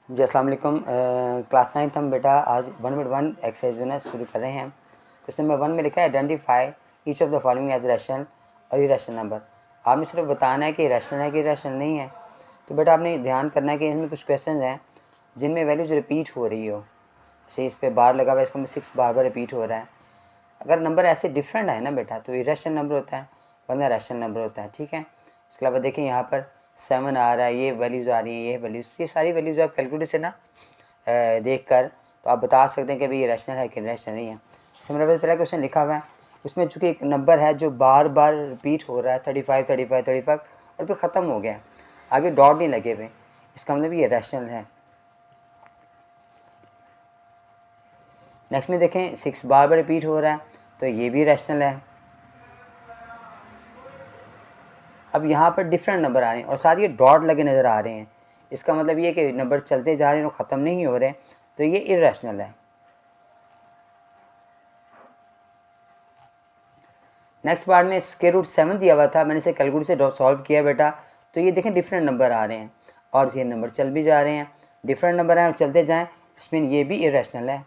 जी अस्सलाम वालेकुम। Class 9th हम बेटा आज 1.1 एक्सरसाइज जो है शुरू कर रहे हैं। क्वेश्चन नंबर 1 में लिखा है identify each of the following as rational और इरेशनल नंबर। आपने सिर्फ बताना है कि रैशनल है कि इरेशनल नहीं है। तो बेटा आपने ध्यान करना है कि इसमें कुछ क्वेश्चन हैं जिनमें वैल्यूज रिपीट हो रही हो। जैसे इस पर बार लगा हुआ है, इसको में 6 बार बार रिपीट हो रहा है। अगर नंबर ऐसे डिफरेंट है ना बेटा तो इरेशनल नंबर होता है वरना रैशनल नंबर होता है। ठीक है, इसके अलावा देखिए यहाँ पर 7 आ रहा है, ये वैल्यूज़ आ रही हैं, ये वैल्यूज़, ये सारी वैल्यूज़ आप कैलकुलेटर से ना देख कर तो आप बता सकते हैं कि भाई ये रैशनल है कि रैशनल नहीं है। जैसे मेरे पास पहला क्वेश्चन लिखा हुआ है, उसमें चूँकि एक नंबर है जो बार बार रिपीट हो रहा है 35 35 35 और फिर ख़त्म हो गया, आगे डॉट नहीं लगे हुए, इसका मतलब ये रैशनल है। नेक्स्ट में देखें 6 बार बार रिपीट हो रहा है तो ये भी रैशनल है। अब यहाँ पर डिफरेंट नंबर आ रहे हैं और साथ ये डॉट लगे नज़र आ रहे हैं, इसका मतलब ये कि नंबर चलते जा रहे हैं और ख़त्म नहीं हो रहे, तो ये इरेशनल है। नेक्स्ट पार्ट में स्क्वायर रूट 7 दिया हुआ था, मैंने इसे कैलकुलेटर से सॉल्व किया बेटा, तो ये देखें डिफरेंट नंबर आ रहे हैं और ये नंबर चल भी जा रहे हैं, डिफरेंट नंबर हैं और चलते जाएँ, इसमें ये भी इरेशनल है।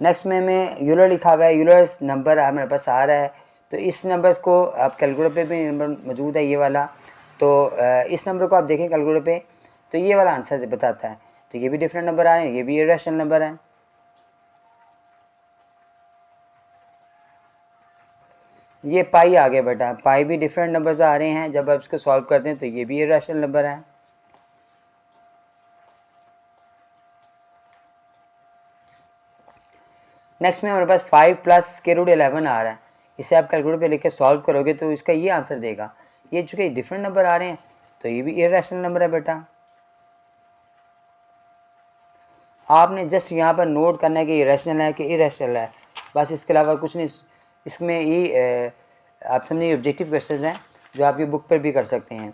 नेक्स्ट में हमें यूलर लिखा हुआ है, यूलर नंबर मेरे पास आ रहा है, तो इस नंबर्स को आप कैलकुलेटर पे भी नंबर मौजूद है ये वाला, तो इस नंबर को आप देखें कैलकुलेटर पे तो ये वाला आंसर बताता है, तो ये भी डिफरेंट नंबर आ रहे हैं, ये भी इरेशनल नंबर है। ये पाई आ गया बेटा, पाई भी डिफरेंट नंबर्स आ रहे हैं, जब आप इसको सॉल्व करते हैं तो ये भी इरेशनल नंबर है। नेक्स्ट में हमारे पास 5 प्लस स्क्वायर रूट 11 आ रहा है, इसे आप कैलकुलेटर पे लेकर सॉल्व करोगे तो इसका ये आंसर देगा। ये चूँकि डिफरेंट नंबर आ रहे हैं तो ये भी इरेशनल नंबर है बेटा। आपने जस्ट यहाँ पर नोट करना है कि इरेशनल है कि इरेशनल है, बस इसके अलावा कुछ नहीं। इसमें ये आप समझिए ऑब्जेक्टिव क्वेश्चन हैं जो आप ये बुक पर भी कर सकते हैं।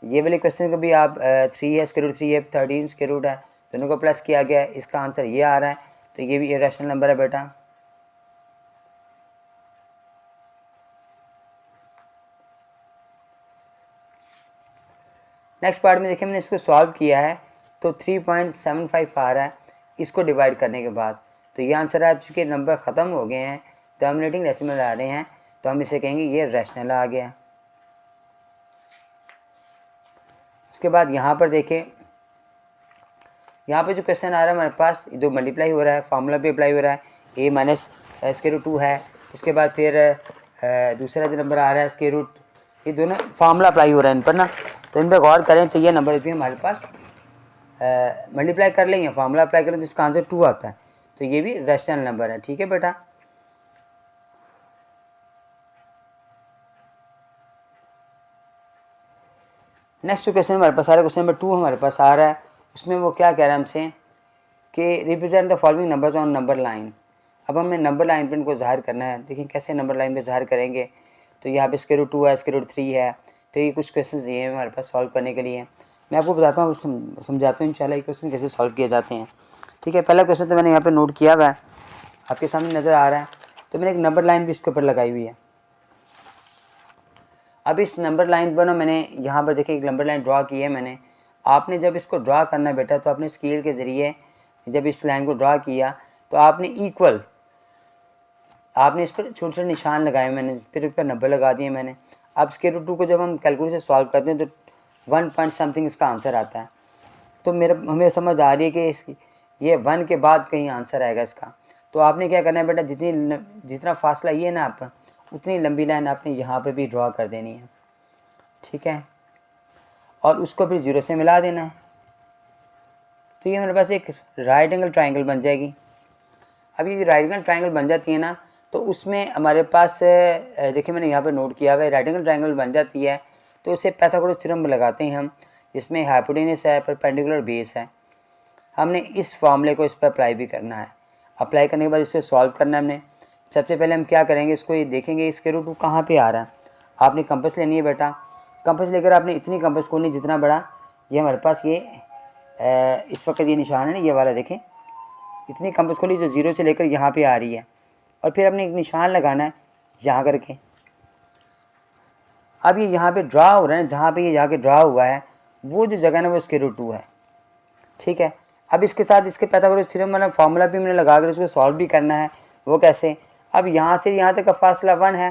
ये वाले क्वेश्चन को भी आप 3 है स्क्वायर रूट 3 है 13 स्क्वायर रूट है, दोनों को प्लस किया गया है, इसका आंसर ये आ रहा है, तो ये भी इरेशनल नंबर है बेटा। नेक्स्ट पार्ट में देखिए मैंने इसको सॉल्व किया है तो 3.75 आ रहा है इसको डिवाइड करने के बाद, तो ये आंसर आ चुके नंबर ख़त्म हो गए हैं, टर्मिनेटिंग डेसिमल आ रहे हैं, तो हम इसे कहेंगे ये रैशनल आ गया। उसके बाद यहाँ पर देखें, यहाँ पे जो क्वेश्चन आ रहा है हमारे पास जो मल्टीप्लाई हो रहा है, फार्मूला भी अप्लाई हो रहा है, ए माइनस स्क्वायर रूट 2 है, उसके बाद फिर दूसरा जो नंबर आ रहा है स्क्वायर रूट, ये दोनों फार्मूला अप्लाई हो रहा है इन पर ना, तो इन पर गौर करें तो ये नंबर भी हमारे पास मल्टीप्लाई कर लेंगे, फार्मूला अप्लाई करें तो इसका आंसर 2 आता है, तो ये भी रैशनल नंबर है। ठीक है बेटा, नेक्स्ट क्वेश्चन हमारे पास आ रहा है, क्वेश्चन नंबर 2 हमारे पास आ रहा है, उसमें वो क्या कह रहा है हमसे कि represent the following numbers on number line. अब हमें नंबर लाइन पर इनको ज़ाहिर करना है, देखिए कैसे नंबर लाइन पे ज़ाहिर करेंगे, तो यहाँ पे स्क्वायर रूट 2 है, स्क्वायर रूट 3 है, तो ये कुछ क्वेश्चन दिए हैं हमारे पास सॉल्व करने के लिए, मैं आपको बताता हूँ, समझाता हूँ इंशाल्लाह ये क्वेश्चन कैसे सॉल्व किए जाते हैं। ठीक है, पहला क्वेश्चन तो मैंने यहाँ पर नोट किया हुआ है, आपके सामने नज़र आ रहा है, तो मैंने एक नंबर लाइन भी इसके ऊपर लगाई हुई है। अब इस नंबर लाइन पर ना मैंने यहाँ पर देखिए एक नंबर लाइन ड्रा की है मैंने, आपने जब इसको ड्रा करना है बेटा तो आपने स्केल के ज़रिए जब इस लाइन को ड्रा किया तो आपने इक्वल, आपने इस पर छोटे छोटे निशान लगाए मैंने, फिर इस पर नंबर लगा दिए मैंने। अब स्क्वायर रूट 2 को जब हम कैलकुलेटर से सॉल्व करते हैं तो 1 पॉइंट समथिंग इसका आंसर आता है, तो हमें समझ आ रही है कि इसकी ये 1 के बाद कहीं आंसर आएगा इसका, तो आपने क्या करना है बेटा, जितना फासला ये ना आप उतनी लंबी लाइन आपने यहाँ पर भी ड्रा कर देनी है। ठीक है, और उसको फिर 0 से मिला देना है, तो ये हमारे पास एक राइट एंगल ट्राइंगल बन जाएगी। अब ये राइट एंगल ट्राइंगल बन जाती है ना, तो उसमें हमारे पास देखिए मैंने यहाँ पे नोट किया हुआ है, राइट एंगल ट्राइंगल बन जाती है तो उसे पाइथागोरस थ्योरम लगाते हैं हम, जिसमें हाइपोटेनस है, परपेंडिकुलर बेस है, हमने इस फॉर्मूले को इस पर अप्लाई भी करना है। अप्लाई करने के बाद इसे सॉल्व करना है हमने। सबसे पहले हम क्या करेंगे, इसको ये देखेंगे स्क्वायर रूट कहाँ पे आ रहा है। आपने कंपास लेनी है बेटा, कंपास लेकर आपने इतनी कंपास खोलनी जितना बड़ा ये हमारे पास ये इस वक्त ये निशान है ना, ये वाला देखें, इतनी कंपास खोली जो 0 से लेकर यहाँ पे आ रही है, और फिर आपने एक निशान लगाना है यहाँ करके। अब ये यहाँ पे ड्रा हो रहा है, जहाँ पे ये जाके ड्रा हुआ है वो जो जगह है ना वो √2 है, ठीक है। अब इसके साथ इसके पाइथागोरस थ्योरम वाला फार्मूला भी मैंने लगा कर इसको सॉल्व भी करना है। वो कैसे, अब यहाँ से यहाँ तक का फासला 1 है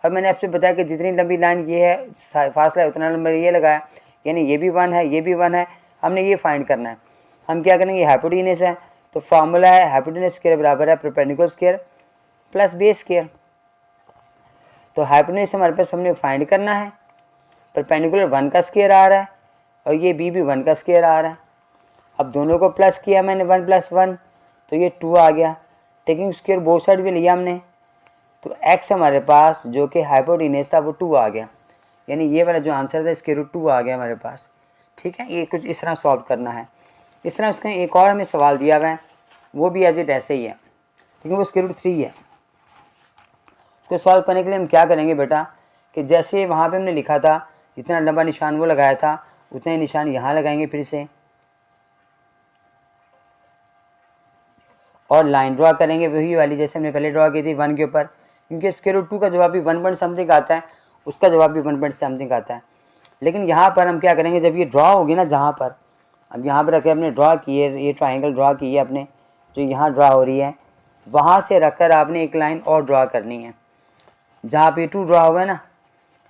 और मैंने आपसे बताया कि जितनी लंबी लाइन ये है फासला है उतना नंबर ये लगाया, यानी ये भी 1 है, ये भी 1 है। हमने ये फाइंड करना है। हम क्या करेंगे, हाइपोटेन्यूज है तो फार्मूला है हाइपोटेन्यूज स्क्वायर बराबर है perpendicular square plus base square. तो हाइपोटेन्यूज हमारे पास हमने फाइंड करना है, परपेंडिकुलर 1 का स्क्वायर आ रहा है और ये बी भी 1 का स्क्वायर आ रहा है। अब दोनों को प्लस किया मैंने 1 + 1 तो ये 2 आ गया। टेकिंग स्क्वायर बोथ साइड भी लिया हमने तो x हमारे पास जो कि हाइपोटेन्यूज था वो 2 आ गया, यानी ये वाला जो आंसर था √2 आ गया हमारे पास, ठीक है। ये कुछ इस तरह सॉल्व करना है। इस तरह उसका एक और हमें सवाल दिया हुआ है, वो भी एज इट ऐसे ही है, लेकिन वो √3 है। उसको सॉल्व करने के लिए हम क्या करेंगे बेटा कि जैसे वहाँ पे हमने लिखा था जितना लंबा निशान वो लगाया था उतने निशान यहाँ लगाएंगे फिर से, और लाइन ड्रा करेंगे वही वाली जैसे हमने पहले ड्रा की थी 1 के ऊपर, क्योंकि √2 का जवाब भी 1 पॉइंट समथिंग आता है, उसका जवाब भी 1 पॉइंट समथिंग आता है। लेकिन यहाँ पर हम क्या करेंगे, जब ये ड्रा होगी ना जहाँ पर, अब यहाँ पर रखे अपने ड्रा किए, ये ट्राइंगल ड्रा की है अपने जो यहाँ ड्रा हो रही है, वहाँ से रखकर आपने एक लाइन और ड्रा करनी है। जहाँ पे 2 ड्रा हुआ है ना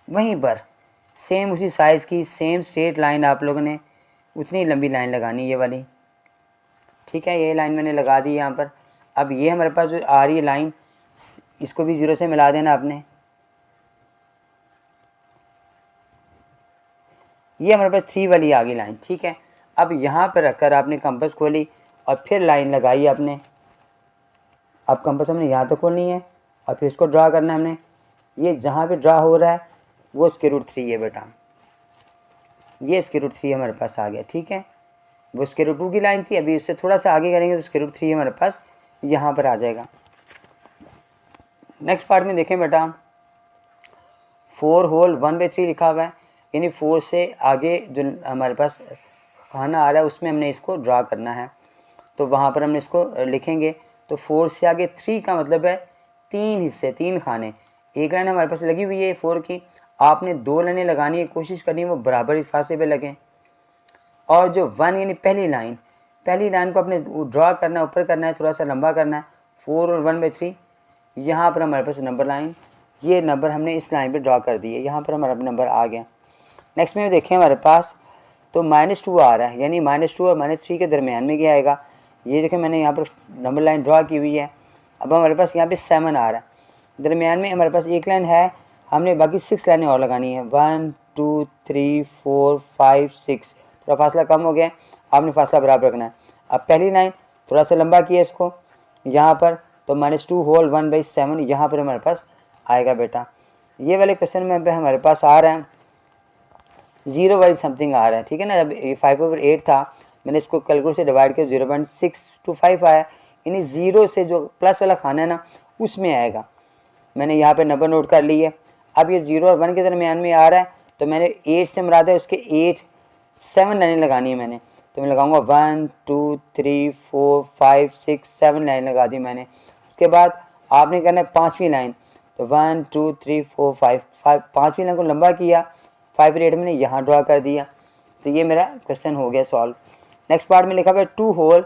वहीं पर सेम उसी साइज़ की सेम स्ट्रेट लाइन आप लोगों ने उतनी लंबी लाइन लगानी ये वाली, ठीक है। ये लाइन मैंने लगा दी यहाँ पर। अब ये हमारे पास जो आ रही है लाइन, इसको भी 0 से मिला देना आपने। ये हमारे पास 3 वाली आ गई लाइन, ठीक है। अब यहाँ पर रखकर आपने कंपास खोली और फिर लाइन लगाई आपने। अब कंपास हमने यहाँ तक खोलनी है और फिर इसको ड्रा करना है हमने। ये जहाँ पे ड्रा हो रहा है वो √3 है बेटा, ये √3 हमारे पास आ गया, ठीक है। वो √2 की लाइन थी, अभी उससे थोड़ा सा आगे करेंगे तो √3 हमारे पास यहाँ पर आ जाएगा। नेक्स्ट पार्ट में देखें बेटा 4 होल 1/3 लिखा हुआ है, यानी 4 से आगे जो हमारे पास खाना आ रहा है उसमें हमने इसको ड्रा करना है। तो वहाँ पर हमने इसको लिखेंगे तो 4 से आगे 3 का मतलब है 3 हिस्से, 3 खाने। एक लाइन हमारे पास लगी हुई है 4 की, आपने 2 लाइनें लगानी है, कोशिश करनी है वो बराबर इस फासले पे लगें। और जो 1 यानी पहली लाइन को अपने ड्रा करना है, ऊपर करना है, थोड़ा सा लंबा करना है। 4 और 1/3 यहाँ पर हमारे पास नंबर लाइन, ये नंबर हमने इस लाइन पे ड्रा कर दिए, यहाँ पर हमारा नंबर आ गया। नेक्स्ट में देखें हमारे पास तो -2 आ रहा है, यानी -2 और -3 के दरमियान में क्या आएगा। ये देखें मैंने यहाँ पर नंबर लाइन ड्रा की हुई है। अब हमारे पास यहाँ पे 7 आ रहा है, दरमियान में हमारे पास एक लाइन है, हमने बाकी 6 लाइनें और लगानी है। 1 2 3 4 5 6, थोड़ा फासला कम हो गया, आपने फासला बराबर रखना है। अब पहली लाइन थोड़ा सा लंबा किया इसको यहाँ पर, तो -2 होल 1/7 यहाँ पर हमारे पास आएगा बेटा। ये वाले क्वेश्चन में हमारे पास आ रहा है 0 वाइज समथिंग आ रहा है, ठीक है ना। जब 5/8 था मैंने इसको कैलकुलेट से डिवाइड किया 0.625 आया, यानी 0 से जो प्लस वाला खाना है ना उसमें आएगा। मैंने यहाँ पे नंबर नोट कर ली है। अब ये 0 और 1 के दरमियान में आ रहा है तो मैंने 8 से मुराद है उसके 7 लाइनें लगानी है मैंने, तो मैं लगाऊंगा 1 2 3 4 5 6 7 लाइन लगा दी मैंने। उसके बाद आपने करना है 5वीं लाइन, तो 1 2 3 4 5 5वीं लाइन को लंबा किया, 5/8 मैंने यहाँ ड्रा कर दिया। तो ये मेरा क्वेश्चन हो गया सॉल्व। नेक्स्ट पार्ट में लिखा हुआ है 2 होल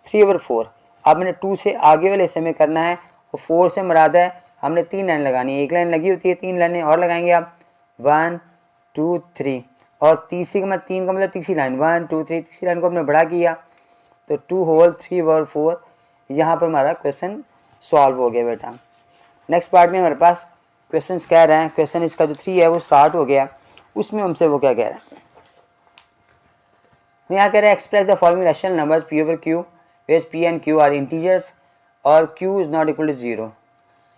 3/4। अब मैंने 2 से आगे वाले हिस्से में करना है और 4 से मुराद है हमने 3 लाइन लगानी है। एक लाइन लगी होती है, 3 लाइनें और लगाएंगे आप 1 2 3, और तीसरी का मतलब 3 का मतलब तीसरी लाइन 1 2 3, तीसरी लाइन को हमने बड़ा किया तो 2 होल 3/4 यहाँ पर हमारा क्वेश्चन सॉल्व हो गया बेटा। नेक्स्ट पार्ट में हमारे पास क्वेश्चन कह रहे हैं, क्वेश्चन इसका जो 3 है वो स्टार्ट हो गया, उसमें हमसे वो क्या कह रहे हैं, यहाँ कह रहे हैं express the following rational numbers P over Q where P and Q are integers और Q is not equal to 0।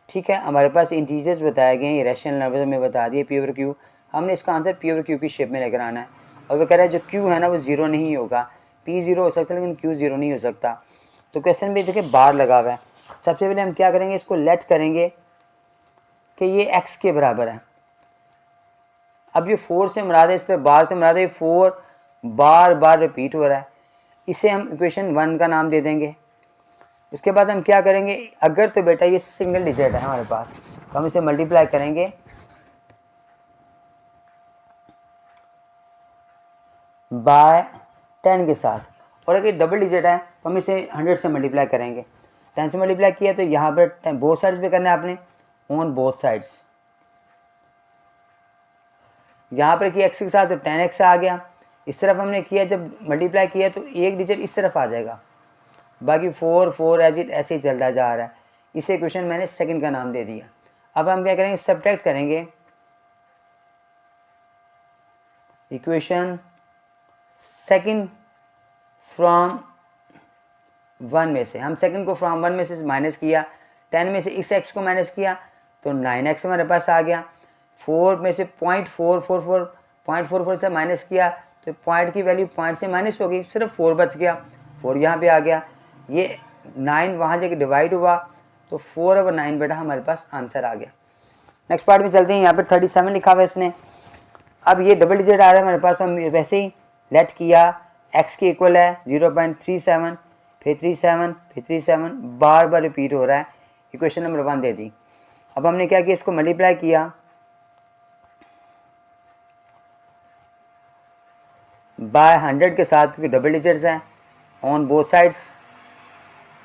ठीक है, हमारे पास इंटीजर्स बताए गए हैं, ये रैशनल नंबर्स हमें बता दिए P over Q। हमने इसका आंसर P over Q की शेप में लेकर आना है, और वो कह रहा है जो Q है ना वो 0 नहीं होगा, P 0 हो सकता है लेकिन Q 0 नहीं हो सकता। तो क्वेश्चन में देखिए बार लगा हुआ है। सबसे पहले हम क्या करेंगे, इसको लेट करेंगे कि ये x के बराबर है। अब ये 4 से मुराद है, इस पर बार से मुराद है, 4 बार बार रिपीट हो रहा है, इसे हम इक्वेशन 1 का नाम दे देंगे। उसके बाद हम क्या करेंगे, अगर तो बेटा ये सिंगल डिजिट है हमारे पास तो हम इसे मल्टीप्लाई करेंगे बाय 10 के साथ, और अगर डबल डिजिट है तो हम इसे 100 से मल्टीप्लाई करेंगे। 10 से मल्टीप्लाई किया तो यहाँ पर बोथ साइड्स पे करना है आपने, ऑन बोथ साइड्स। यहाँ पर किया x के साथ तो 10x आ गया, इस तरफ हमने किया जब मल्टीप्लाई किया तो एक डिजिट इस तरफ आ जाएगा, बाकी 4 4 एज इट ऐसे ही चलता जा रहा है। इसे इक्वेशन मैंने सेकंड का नाम दे दिया। अब हम क्या करेंगे, सब्ट्रैक्ट करेंगे इक्वेशन सेकंड फ्रॉम 1 में से। हम सेकंड को फ्रॉम 1 में से माइनस किया, 10 में से इस x को माइनस किया तो 9x हमारे पास आ गया। 4 में से 0.444 से माइनस किया तो पॉइंट की वैल्यू पॉइंट से माइनस हो गई, सिर्फ 4 बच गया, 4 यहाँ पे आ गया। ये 9 वहाँ जाके डिवाइड हुआ तो 4/9 बेटा हमारे पास आंसर आ गया। नेक्स्ट पार्ट में चलते हैं। यहाँ पर 37 लिखा हुआ है इसने। अब ये डबल डिजिट आ रहा है हमारे पास, हम वैसे ही लेट किया x के इक्वल है 0.37, फिर 37, फिर 37, बार बार रिपीट हो रहा है। इक्वेशन नंबर 1 दे दी। अब हमने क्या किया, इसको मल्टीप्लाई किया बाय 100 के साथ, क्योंकि डबल डिजिट्स हैं ऑन बोथ साइड्स।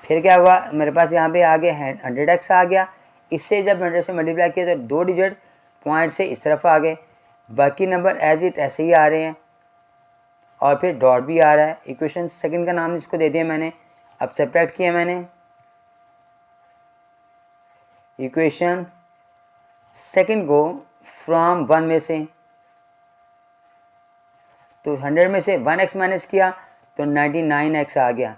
फिर क्या हुआ, मेरे पास यहाँ पे आगे 100x आ गया। इससे जब 100 से मल्टीप्लाई किया तो 2 डिजिट पॉइंट से इस तरफ आ गए, बाकी नंबर एज इट ऐसे ही आ रहे हैं, और फिर डॉट भी आ रहा है। इक्वेशन सेकंड का नाम इसको दे दिया मैंने। अब सब्ट्रैक्ट किया मैंने इक्वेशन सेकंड को फ्रॉम 1 में से, तो 100 में से 1x माइनस किया तो 99x आ गया।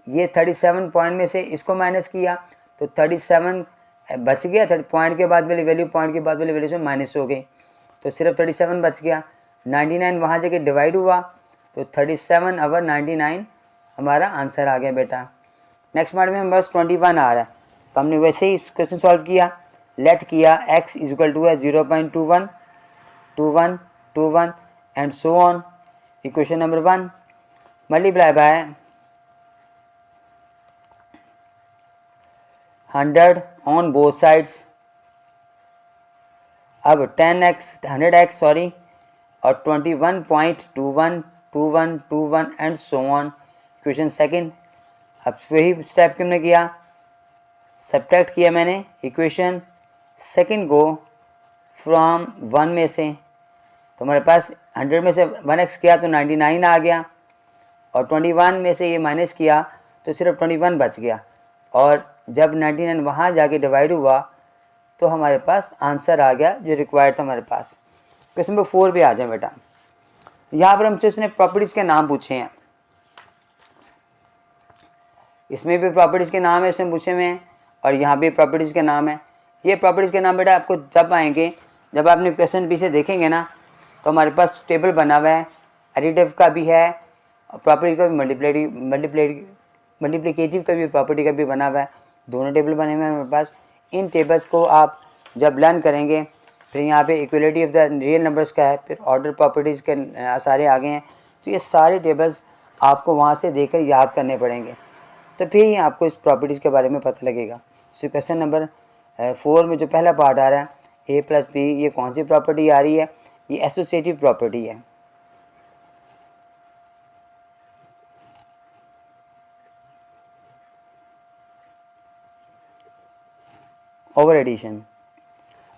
ये 37 पॉइंट में से इसको माइनस किया तो 37 बच गया, पॉइंट के बाद वाली वैल्यू पॉइंट के बाद वाली वैल्यू से माइनस हो गई तो सिर्फ 37 बच गया। 99 वहाँ जाके डिवाइड हुआ तो 37/99 हमारा आंसर आ गया बेटा। नेक्स्ट पार्ट में बस 21 आ रहा है, तो हमने वैसे ही इस क्वेश्चन सॉल्व किया। लेट किया x इज इक्वल टू है 0.21 21 21 and so on. Equation number 1 multiply by 100 on both sides. अब 100x सॉरी, और 21.212121 and so on. Equation second. अब वही स्टेप कि हमने किया, सब्ट्रैक्ट किया मैंने इक्वेशन सेकंड को फ्रॉम 1 में से, तो हमारे पास 100 में से 1x किया तो 99 आ गया, और 21 में से ये माइनस किया तो सिर्फ 21 बच गया, और जब 99 वहाँ जाके डिवाइड हुआ तो हमारे पास आंसर आ गया जो रिक्वायर्ड था हमारे पास। क्वेश्चन नंबर 4 पे आ जाए बेटा। यहाँ पर हमसे उसने प्रॉपर्टीज़ के नाम पूछे हैं, इसमें भी प्रॉपर्टीज़ के नाम है इसमें पूछे हुए हैं, और यहाँ भी प्रॉपर्टीज़ के नाम है। ये प्रॉपर्टीज़ के नाम बेटा आपको जब आएंगे, जब आपने क्वेश्चन पीछे देखेंगे ना, तो हमारे पास टेबल बना हुआ है, एडिटिव का भी है, प्रॉपर्टी का भी मल्टीप्लिकेटिव का भी, प्रॉपर्टी का भी बना हुआ है, दोनों टेबल बने हुए हैं हमारे पास। इन टेबल्स को आप जब लर्न करेंगे, फिर यहाँ पे equality of the real numbers का है, फिर ऑर्डर प्रॉपर्टीज़ के सारे आगे हैं, तो ये सारे टेबल्स आपको वहाँ से देखकर याद करने पड़ेंगे, तो फिर ही आपको इस प्रॉपर्टीज़ के बारे में पता लगेगा। सो क्वेश्चन नंबर 4 में जो पहला पार्ट आ रहा है a+b, ये कौन सी प्रॉपर्टी आ रही है, ये एसोसिएटिव प्रॉपर्टी है। ओवर एडिशन,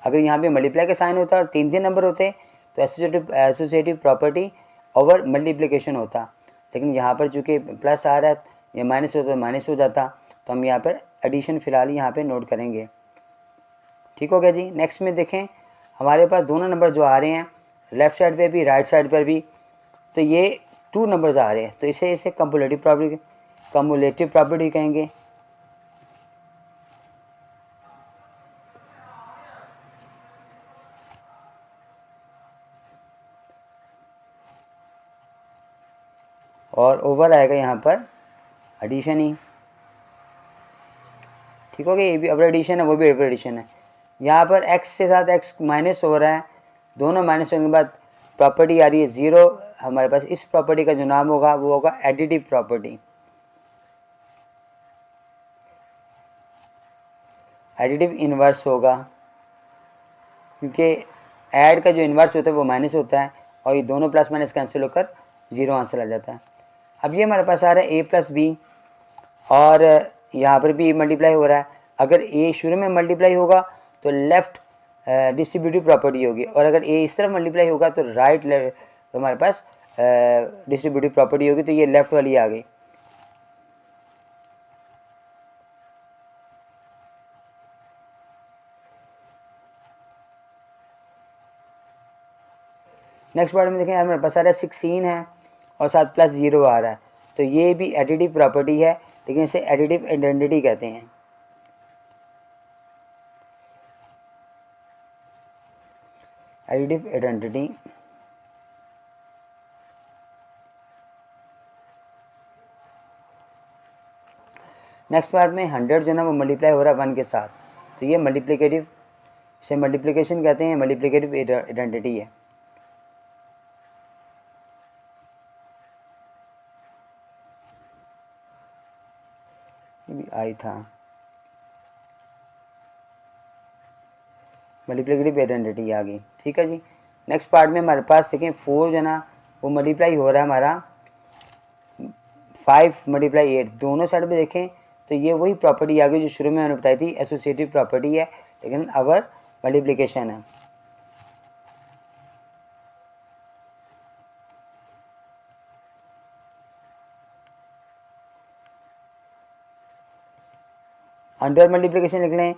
अगर यहाँ पे मल्टीप्लाई का साइन होता और 3 नंबर होते तो एसोसिएटिव प्रॉपर्टी ओवर मल्टीप्लिकेशन होता, लेकिन यहाँ पर चूँकि प्लस आ रहा है या माइनस होता तो माइनस हो जाता, तो हम यहाँ पर एडिशन फ़िलहाल यहाँ पे नोट करेंगे। ठीक हो गया जी। नेक्स्ट में देखें, हमारे पास दोनों नंबर जो आ रहे हैं लेफ़्ट साइड पे भी राइट साइड पर भी, तो ये 2 नंबर्स आ रहे हैं, तो इसे कम्युलेटिव प्रॉपर्टी कहेंगे। और ओवर आएगा यहाँ पर एडिशन ही। ठीक हो गया, ये भी ओवर एडिशन है, वो भी ओवर एडिशन है। यहाँ पर x के साथ x माइनस हो रहा है, दोनों माइनस होने के बाद प्रॉपर्टी आ रही है 0। हमारे पास इस प्रॉपर्टी का जो नाम होगा वो होगा एडिटिव प्रॉपर्टी। एडिटिव इन्वर्स होगा, क्योंकि ऐड का जो इन्वर्स होता है वो माइनस होता है, और ये दोनों प्लस माइनस कैंसिल होकर ज़ीरो आंसर आ जाता है। अब ये हमारे पास आ रहा है ए प्लस बी, और यहाँ पर भी मल्टीप्लाई हो रहा है। अगर ए शुरू में मल्टीप्लाई होगा तो लेफ़्ट डिस्ट्रीब्यूटिव प्रॉपर्टी होगी, और अगर ए इस तरफ मल्टीप्लाई होगा तो राइट तो हमारे पास डिस्ट्रीब्यूटिव प्रॉपर्टी होगी। तो ये लेफ़्ट वाली आ गई। नेक्स्ट पार्ट में देखें, हमारे पास आ रहा है 16 है और साथ प्लस 0 आ रहा है। तो ये भी एडिटिव प्रॉपर्टी है, लेकिन इसे एडिटिव आइडेंटिटी कहते हैं। एडिटिव आइडेंटिटी नेक्स्ट पार्ट में 100 जो ना वो मल्टीप्लाई हो रहा है 1 के साथ, तो ये मल्टीप्लिकेटिव, इसे मल्टीप्लिकेशन कहते हैं, मल्टीप्लिकेटिव आइडेंटिटी है। ये भी आई था, मल्टीप्लिकेटिव आइडेंटिटी आ गई। ठीक है जी। नेक्स्ट पार्ट में हमारे पास देखें 4 जो ना वो मल्टीप्लाई हो रहा है हमारा 5 मल्टीप्लाई 8, दोनों साइड पे देखें तो ये वही प्रॉपर्टी आ गई जो शुरू में मैंने बताई थी, एसोसिएटिव प्रॉपर्टी है, लेकिन अवर मल्टीप्लिकेशन है। अंडर मल्टीप्लिकेशन लिख लें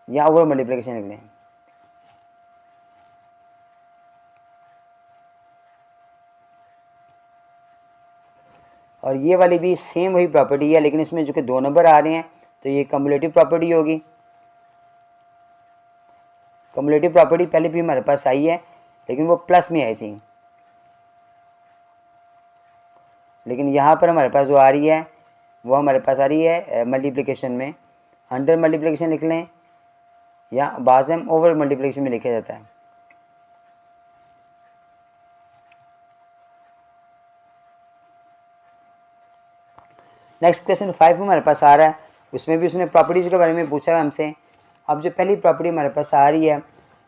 या ओवर मल्टीप्लिकेशन लिख लें। और ये वाली भी सेम वही प्रॉपर्टी है, लेकिन इसमें जो कि 2 नंबर आ रहे हैं तो ये कम्युलेटिव प्रॉपर्टी होगी। कम्युलेटिव प्रॉपर्टी पहले भी हमारे पास आई है, लेकिन वो प्लस में आई थी, लेकिन यहाँ पर हमारे पास जो आ रही है वो हमारे पास आ रही है मल्टीप्लिकेशन में। अंडर मल्टीप्लिकेशन लिख लें या बाज़ में ओवर मल्टीप्लिकेशन में लिखा जाता है। नेक्स्ट क्वेश्चन 5 हमारे पास आ रहा है, उसमें भी उसने प्रॉपर्टीज़ के बारे में पूछा है हमसे। अब जो पहली प्रॉपर्टी हमारे पास आ रही है,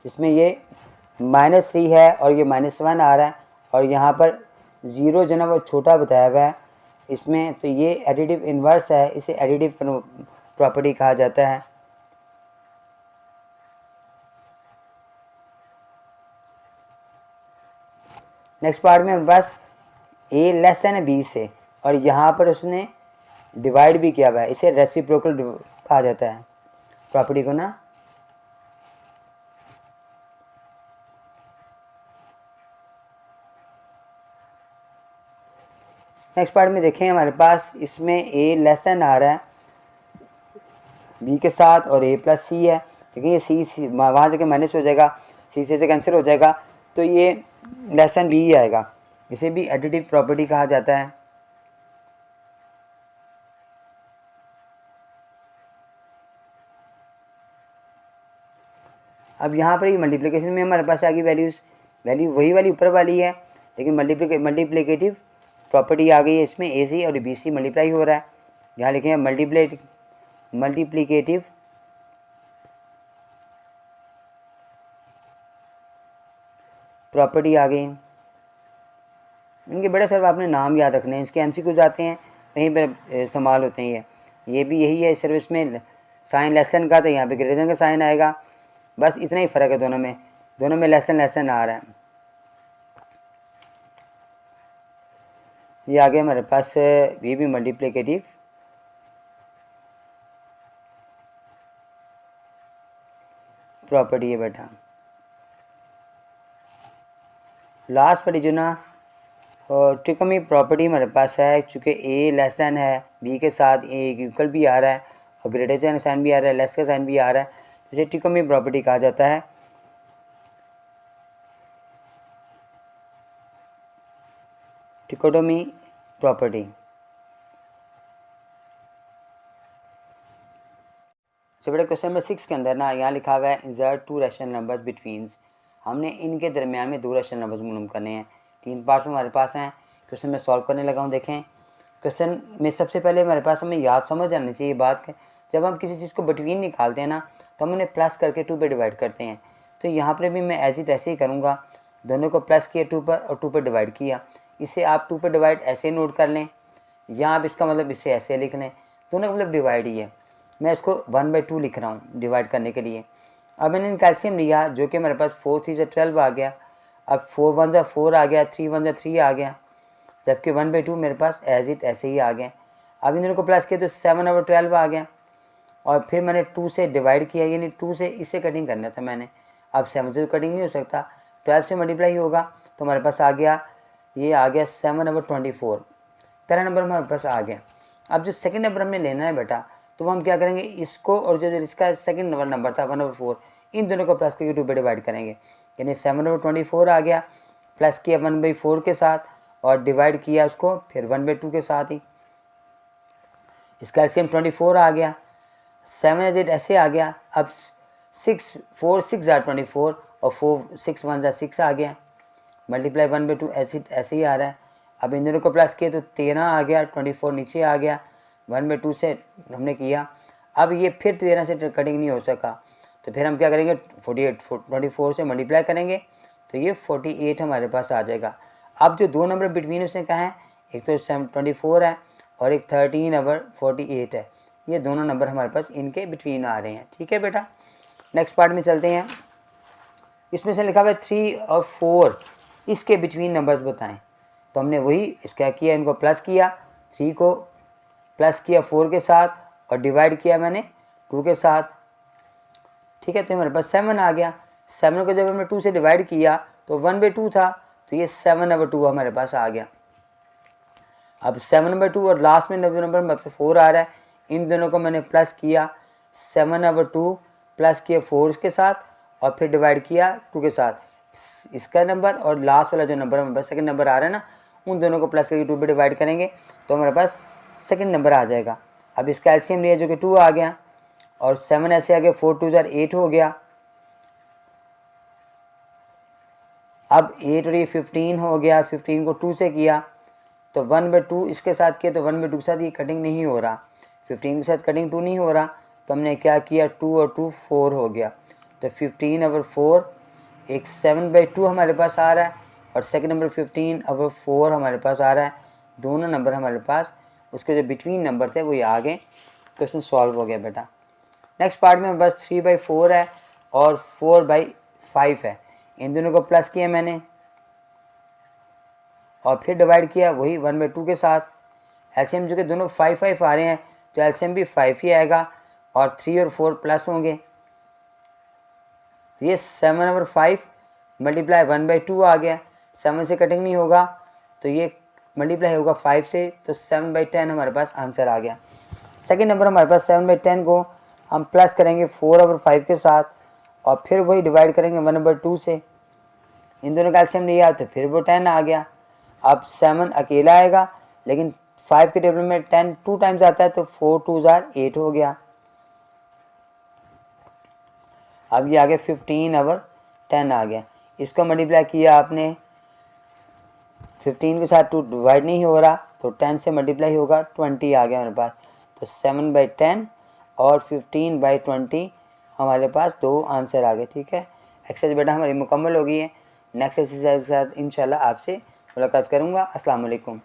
इसमें ये -3 है और ये -1 आ रहा है, और यहाँ पर 0 जो ना वो छोटा बताया हुआ है इसमें, तो ये एडिटिव इन्वर्स है, इसे एडिटिव प्रॉपर्टी कहा जाता है। नेक्स्ट पार्ट में हमारे पास a लेस देन है b से, और यहाँ पर उसने डिवाइड भी किया हुआ है, इसे रेसिप्रोकल कहा जाता है प्रॉपर्टी को ना। नेक्स्ट पार्ट में देखें, हमारे पास इसमें a लेस देन आ रहा है b के साथ और a प्लस c है, लेकिन ये c वहाँ जाके माइनस हो जाएगा, c से कैंसिल हो जाएगा, तो ये लेस देन b ही आएगा। इसे भी एडिटिव प्रॉपर्टी कहा जाता है। अब यहाँ पर ये मल्टीप्लिकेशन में हमारे पास आ गई वैल्यू वही वाली ऊपर वाली है, लेकिन मल्टीप्लिकेटिव प्रॉपर्टी आ गई है इसमें, ए सी और बी सी मल्टीप्लाई हो रहा है। यहाँ लिखे हैं मल्टीप्लिकेटिव प्रॉपर्टी आ गई। इनके बड़े सारे आपने नाम याद रखने हैं, इसके एमसीक्यूज आते हैं वहीं पर इस्तेमाल होते हैं। ये भी यही है, सिर्फ इसमें साइन लेसन का, तो यहाँ पे ग्रेटर देन का साइन आएगा, बस इतना ही फ़र्क है दोनों में लेसन आ रहा है। ये आगे हमारे पास ये भी मल्टीप्लिकेटिव प्रॉपर्टी है बेटा। लास्ट वाली जो ना और ट्रिकोमी प्रॉपर्टी हमारे पास है, चूँकि ए लेस दैन है बी के साथ ए इक्वल भी आ रहा है और ग्रेटर देन साइन भी आ रहा है, लेस का साइन भी आ रहा है, तो इसे ट्रिकोमी प्रॉपर्टी कहा जाता है। Trichotomy property. तो बेटा क्वेश्चन नंबर 6 के अंदर ना यहाँ लिखा हुआ है इंसर्ट 2 रैशनल नंबर्स बिटवीन्स, हमने इनके दरमियान में 2 रैशनल नंबर्स मालूम करने हैं। 3 पार्ट्स हमारे पास हैं, क्वेश्चन में सॉल्व करने लगा हूँ। देखें क्वेश्चन में सबसे पहले हमारे पास हमें याद समझ आनी चाहिए बात कि जब हम किसी चीज़ को बिटवीन निकालते हैं ना तो हम उन्हें प्लस करके 2 पे डिवाइड करते हैं। तो यहाँ पर भी मैं एज इट ऐसे ही करूँगा, दोनों को प्लस किया 2 पर और 2 पर डिवाइड किया। इसे आप 2 पे डिवाइड ऐसे नोट कर लें, या आप इसका मतलब इसे ऐसे लिख लें, दोनों का मतलब डिवाइड ही है। मैं इसको 1/2 लिख रहा हूँ डिवाइड करने के लिए। अब मैंने इनका एलसीएम लिया जो कि मेरे पास 4 3 से 12 आ गया। अब 4 1 से 4 आ गया, 3 1 से 3 आ गया, जबकि 1/2 मेरे पास एज इट ऐसे ही आ गए। अब इन दोनों को प्लस किया तो 7/12 आ गया, और फिर मैंने 2 से डिवाइड किया, यानी 2 से इसे कटिंग करना था मैंने। अब 7 से तो कटिंग नहीं हो सकता, 12 से मल्टीप्लाई होगा, तो हमारे पास आ गया, ये आ गया 7/24। पहला नंबर हमारे पास आ गया। अब जो सेकंड नंबर हमने लेना है बेटा, तो वो हम क्या करेंगे, इसको और जो इसका सेकंड नंबर था 1/4, इन दोनों को प्लस करके 2 पे डिवाइड करेंगे, यानी 7/24 आ गया। प्लस किया 1/4 के साथ और डिवाइड किया उसको फिर 1/2 के साथ ही, इसका एलसीएम 24 आ गया। 7 एज इट ऐसे आ गया। अब 6 4 6 जार 24 और 4 6 1 जार 6 आ गया, मल्टीप्लाई 1/2 ऐसे ही आ रहा है। अब इन दोनों को प्लस किए तो 13 आ गया, 24 नीचे आ गया, 1/2 से हमने किया। अब ये फिर 13 से कटिंग नहीं हो सका, तो फिर हम क्या करेंगे, 24 से मल्टीप्लाई करेंगे तो ये 48 हमारे पास आ जाएगा। अब जो दो नंबर बिटवीन उसने कहा है, एक तो 24 है और एक 13/48 है, ये दोनों नंबर हमारे पास इनके बिटवीन आ रहे हैं। ठीक है बेटा, नेक्स्ट पार्ट में चलते हैं। इसमें से लिखा हुआ है 3 और 4 इसके बिटवीन नंबर्स बताएं। तो हमने वही क्या किया, इनको प्लस किया, 3 को प्लस किया 4 के साथ और डिवाइड किया मैंने 2 के साथ। ठीक है, तो हमारे पास 7 आ गया। 7 को जब हमने 2 से डिवाइड किया तो 1/2 था, तो ये 7/2 हमारे पास आ गया। अब 7/2 और लास्ट में नंबर 4 आ रहा है, इन दोनों को मैंने प्लस किया 7/2 प्लस किया 4 के साथ और फिर डिवाइड किया 2 के साथ। इसका नंबर और लास्ट वाला जो नंबर हमारे पास सेकंड नंबर आ रहा है ना, उन दोनों को प्लस करके 2 पे डिवाइड करेंगे तो हमारे पास सेकंड नंबर आ जाएगा। अब इसका एलसीएम लिया जो कि 2 आ गया और 7 ऐसे आ गया, 4 2 जार 8 हो गया। अब 8 और ये 15 हो गया, 15 को 2 से किया तो 1/2 इसके साथ किया तो 1/2 के साथ ये कटिंग नहीं हो रहा, 15 के साथ कटिंग 2 नहीं हो रहा, तो हमने क्या किया 2 और 2 4 हो गया, तो 15/4 एक 7/2 हमारे पास आ रहा है और सेकंड नंबर 15/4 हमारे पास आ रहा है। दोनों नंबर हमारे पास उसके जो बिटवीन नंबर थे वही आ गए, क्वेश्चन सॉल्व हो गया बेटा। नेक्स्ट पार्ट में बस 3/4 है और 4/5 है, इन दोनों को प्लस किया मैंने और फिर डिवाइड किया वही 1/2 के साथ। एलसीएम जो कि दोनों 5 5 आ रहे हैं तो एलसीएम भी 5 ही आएगा और 3 और 4 प्लस होंगे, तो ये 7/5 मल्टीप्लाई 1/2 आ गया। 7 से कटिंग नहीं होगा तो ये मल्टीप्लाई होगा 5 से, तो 7/10 हमारे पास आंसर आ गया। सेकेंड नंबर हमारे पास 7/10 को हम प्लस करेंगे 4/5 के साथ और फिर वही डिवाइड करेंगे 1/2 से। इन दोनों का एलसीएम लिया तो फिर वो 10 आ गया। अब 7 अकेला आएगा, लेकिन 5 के टेबल में 10 2 टाइम्स आता है, तो 4 2 जार 8 हो गया। अब ये आगे 15/10 आ गया, इसको मल्टीप्लाई किया आपने 15 के साथ, 2 डिवाइड नहीं हो रहा तो 10 से मल्टीप्लाई होगा, 20 आ गया हमारे पास। तो 7/10 और 15/20 हमारे पास दो आंसर आ गए। ठीक है, एक्सरसाइज बेटा हमारी मुकम्मल हो गई है। नेक्स्ट एक्सरसाइज के साथ इंशाल्लाह आपसे मुलाकात करूँगा। अस्सलाम वालेकुम।